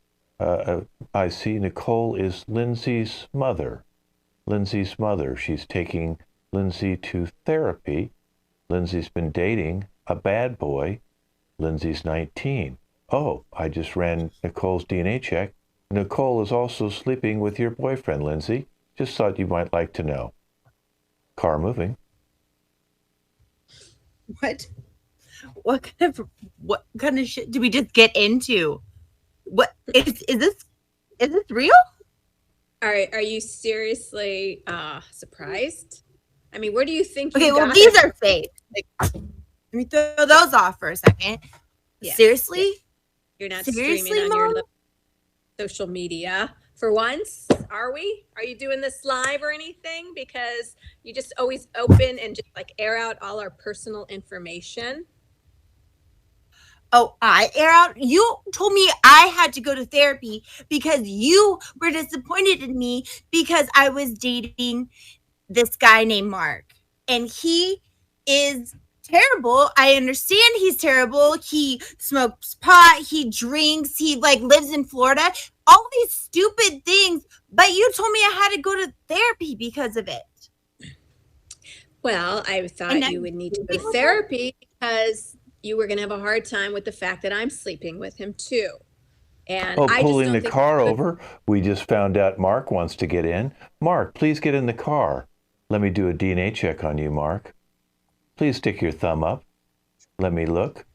I see Nicole is Lindsay's mother. Lindsay's mother. She's taking Lindsay to therapy. Lindsay's been dating a bad boy. Lindsay's 19. Oh, I just ran Nicole's DNA check. Nicole is also sleeping with your boyfriend, Lindsay. Just thought you might like to know. Car moving.
What?
What kind of shit do we just get into? What is this real?
Are you seriously surprised? I mean, where do you think
Okay,
you
well
got
these
it?
are fake. Like, let me throw those off for a second.
Yes,
Seriously?
yes. You're not
Seriously,
streaming on your
Mom?
social media for once, are we? Are you doing this live or anything? Because you just always open and just like air out all our personal information.
Oh, I air out. You told me I had to go to therapy because you were disappointed in me because I was dating this guy named Mark. And he is terrible. I understand he's terrible. He smokes pot, he drinks, he like lives in Florida. All these stupid things, but you told me I had to go to therapy because of it.
Well, I thought you would need to go to therapy because you were going to have a hard time with the fact that I'm sleeping with him too. And
Oh,
I just
pulling
don't
the
think
car over. We just found out Mark wants to get in. Mark, please get in the car. Let me do a DNA check on you, Mark. Please stick your thumb up. Let me look.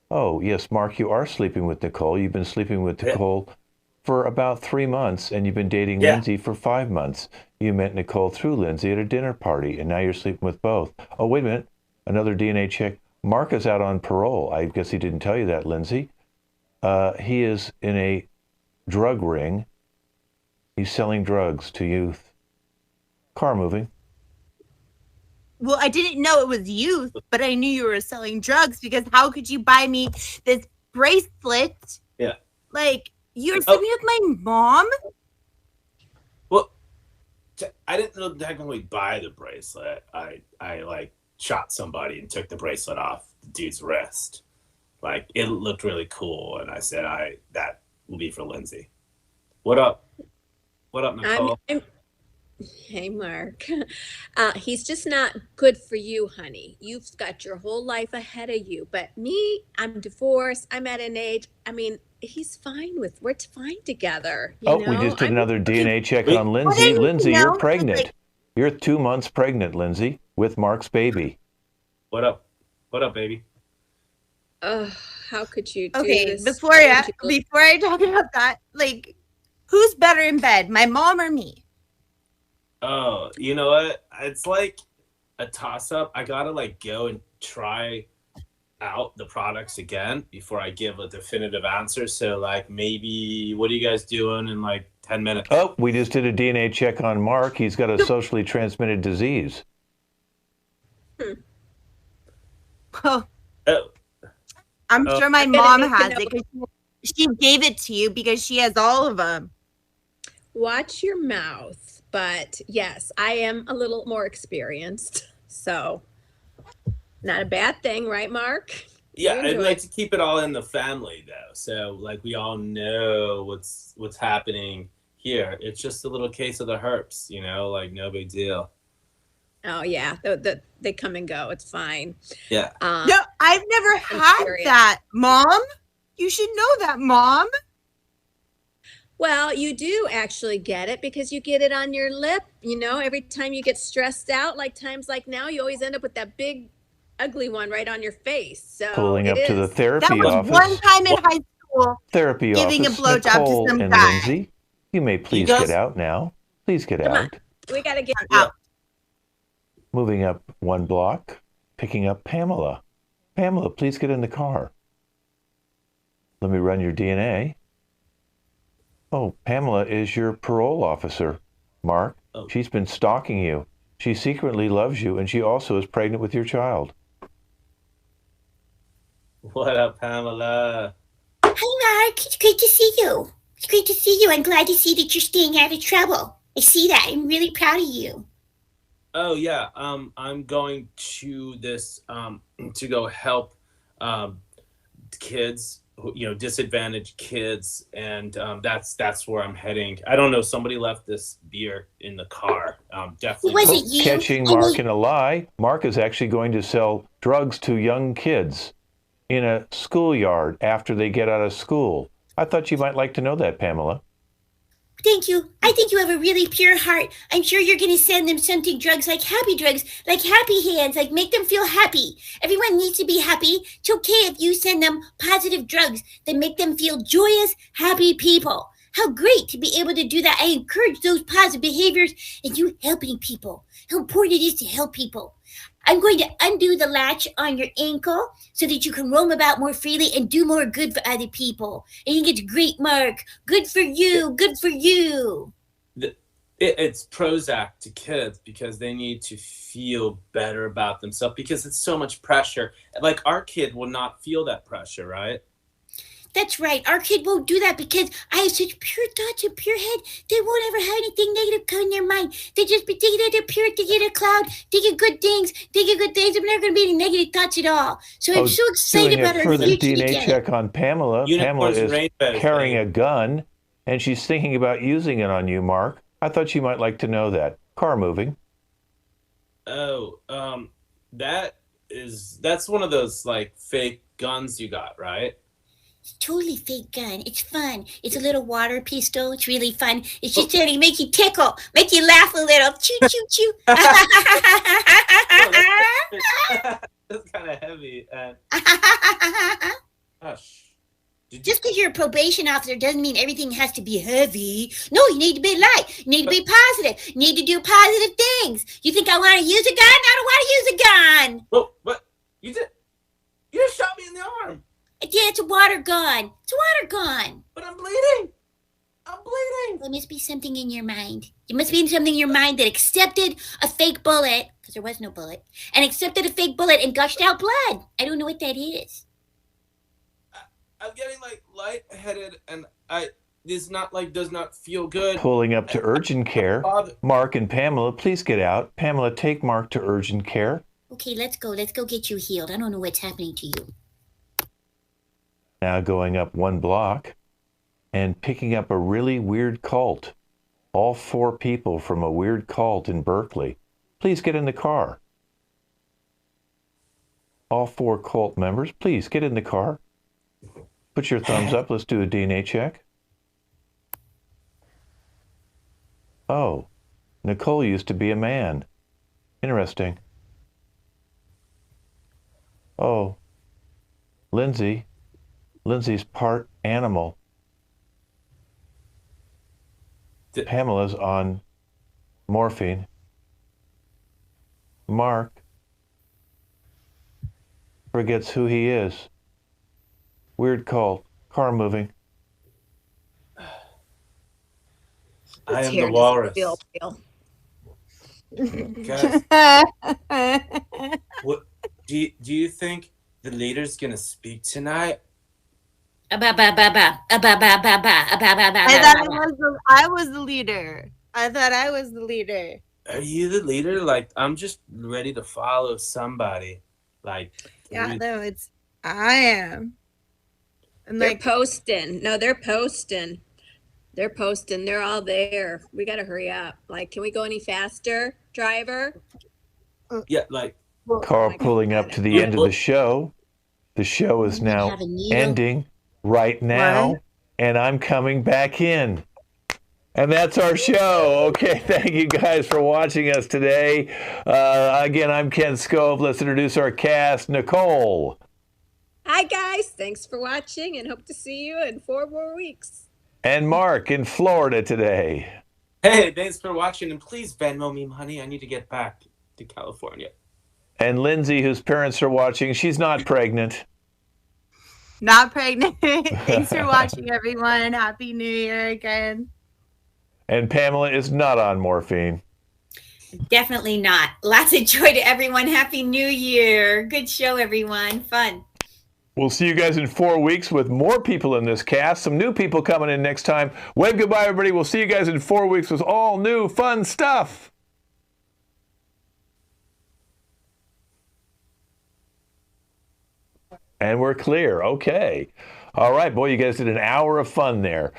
Oh, yes, Mark, you are sleeping with Nicole. You've been sleeping with Nicole for about 3 months, and you've been dating Lindsay for 5 months. You met Nicole through Lindsay at a dinner party, and now you're sleeping with both. Oh, wait a minute. Another DNA check. Mark is out on parole. I guess he didn't tell you that, Lindsay. He is in a drug ring. He's selling drugs to youth. Car moving.
Well, I didn't know it was youth, but I knew you were selling drugs because how could you buy me this bracelet?
Yeah.
Like, you're sleeping with my mom?
Well, I didn't know technically buy the bracelet. I like shot somebody and took the bracelet off the dude's wrist. Like, it looked really cool, and I said, that will be for Lindsay. What up? What up, Nicole?
Hey, Mark. He's just not good for you, honey. You've got your whole life ahead of you. But me, I'm divorced. I'm at an age. I mean, we're fine together. You know?
We just did another DNA check on
What
Lindsay.
I need
Lindsay,
to
you're
know
pregnant.
is, like-
You're 2 months pregnant, Lindsay, with Mark's baby.
What up? What up, baby?
How could you do
Okay,
this?
before I talk about that, like, who's better in bed, my mom or me?
Oh, you know what? It's like a toss-up. I gotta like go and try out the products again before I give a definitive answer. So like maybe what are you guys doing in like 10 minutes?
Oh, we just did a DNA check on Mark. He's got a socially transmitted disease.
Well,
Oh,
I'm sure my
I'm gonna
mom
need to
has
know-
it because she gave it to you because she has all of them.
Watch your mouth. But yes, I am a little more experienced. So not a bad thing, right, Mark?
yeah,
You
I'd
enjoy
like
it.
to keep it all in the family though. So like we all know what's happening here. It's just a little case of the herpes, you know, like no big deal.
Oh yeah, they come and go. It's fine.
Yeah.
No, I've never
I'm
had
serious.
that, Mom. You should know that, Mom.
Well, you do actually get it because you get it on your lip. You know, every time you get stressed out, like times like now, you always end up with that big, ugly one right on your face. So
Pulling up to the
That
therapy
was
office.
one time in high school.
Therapy
giving a
office.
blowjob to
Nicole
some
and
guy.
Lindsay, you may please
guys-
get out now. Please get
Come on.
out.
we got to get
Yeah.
out.
Moving up 1 block, picking up Pamela. Pamela, please get in the car. Let me run your DNA. Oh, Pamela is your parole officer, Mark.
Oh.
She's been stalking you. She secretly loves you, and she also is pregnant with your child.
What up, Pamela?
Hi, Mark. It's great to see you. It's great to see you. I'm glad to see that you're staying out of trouble. I see that. I'm really proud of you.
Oh yeah, I'm going to this to go help kids, disadvantaged kids, and that's where I'm heading. I don't know. Somebody left this beer in the car. Definitely.
Was it you?
Catching
I
Mark
mean-
in a lie. Mark is actually going to sell drugs to young kids in a schoolyard after they get out of school. I thought you might like to know that, Pamela.
Thank you. I think you have a really pure heart. I'm sure you're going to send them something drugs, like happy hands, like make them feel happy. Everyone needs to be happy. It's okay if you send them positive drugs that make them feel joyous, happy people. How great to be able to do that. I encourage those positive behaviors and you helping people. How important it is to help people. I'm going to undo the latch on your ankle so that you can roam about more freely and do more good for other people. And you get great, Mark. Good for you. Good for you.
It's Prozac to kids because they need to feel better about themselves because it's so much pressure. Like our kid will not feel that pressure, right?
That's right. Our kid won't do that because I have such pure thoughts and pure head. They won't ever have anything negative come in their mind. They just be thinking that they're pure, thinking a cloud, thinking good things, thinking good things. There's never going to be any negative thoughts at all. So I'm so excited about our
Doing a further
future
DNA
together.
check on Pamela. Pamela is carrying a gun, and she's thinking about using it on you, Mark. I thought you might like to know that. Car moving.
Oh, that's one of those like fake guns you got, right?
It's totally fake gun. It's fun. It's a little water pistol. It's really fun. It's just there to make you tickle, make you laugh a little. Choo, choo, choo.
That's kind of heavy. Gosh.
Just because you're a probation officer doesn't mean everything has to be heavy. No, you need to be light. You need to be positive. You need to do positive things. You think I want to use a gun? I don't want to use a gun.
Oh, what? You just shot me in the arm.
Yeah, it's a water gun. It's a water gun.
But I'm bleeding. I'm bleeding.
There must be something in your mind. There must be something in your mind that accepted a fake bullet, because there was no bullet, and accepted a fake bullet and gushed out blood. I don't know what that is.
I'm getting like lightheaded, and does not feel good.
Pulling up to urgent care. Mark and Pamela, please get out. Pamela, take Mark to urgent care.
Okay, let's go. Let's go get you healed. I don't know what's happening to you.
Now going up 1 block and picking up a really weird cult. All 4 people from a weird cult in Berkeley. Please get in the car. All 4 cult members, please get in the car. Put your thumbs up. Let's do a DNA check. Oh, Nicole used to be a man. Interesting. Oh, Lindsay's part animal. Pamela's on morphine. Mark forgets who he is. Weird cult. Car moving.
I am the walrus. Guys, what do you think the leader's gonna speak tonight?
I thought I was the leader. I thought I was the leader.
Are you the leader? Like, I'm just ready to follow somebody. Like,
yeah, no, I am.
And they're posting. No, they're posting. They're posting. They're all there. We got to hurry up. Like, can we go any faster, driver?
Yeah, like.
Car pulling up to the end of the show. The show is now ending right now, and I'm coming back in. And that's our show. Okay, thank you guys for watching us today. Again, I'm Ken Scove. Let's introduce our cast. Nicole.
Hi, guys. Thanks for watching, and hope to see you in 4 more weeks.
And Mark in Florida today.
Hey, thanks for watching, and please Venmo me money. I need to get back to California.
And Lindsay, whose parents are watching. She's not pregnant.
Not pregnant. Thanks for watching, everyone. Happy New Year again.
And Pamela is not on morphine.
Definitely not. Lots of joy to everyone. Happy New Year. Good show, everyone. Fun.
We'll see you guys in 4 weeks with more people in this cast. Some new people coming in next time. Wave goodbye, everybody. We'll see you guys in 4 weeks with all new fun stuff. And we're clear. Okay. All right, boy, you guys did an hour of fun there.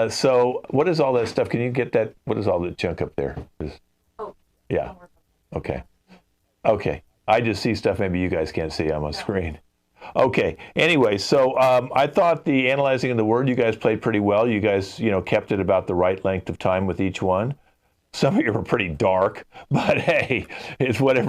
So what is all that stuff? Can you get that? What is all the junk up there? Yeah. Okay. Okay. I just see stuff maybe you guys can't see on my screen. Okay. Anyway, so I thought the analyzing of the word, you guys played pretty well. You guys, kept it about the right length of time with each one. Some of you were pretty dark, but hey, it's whatever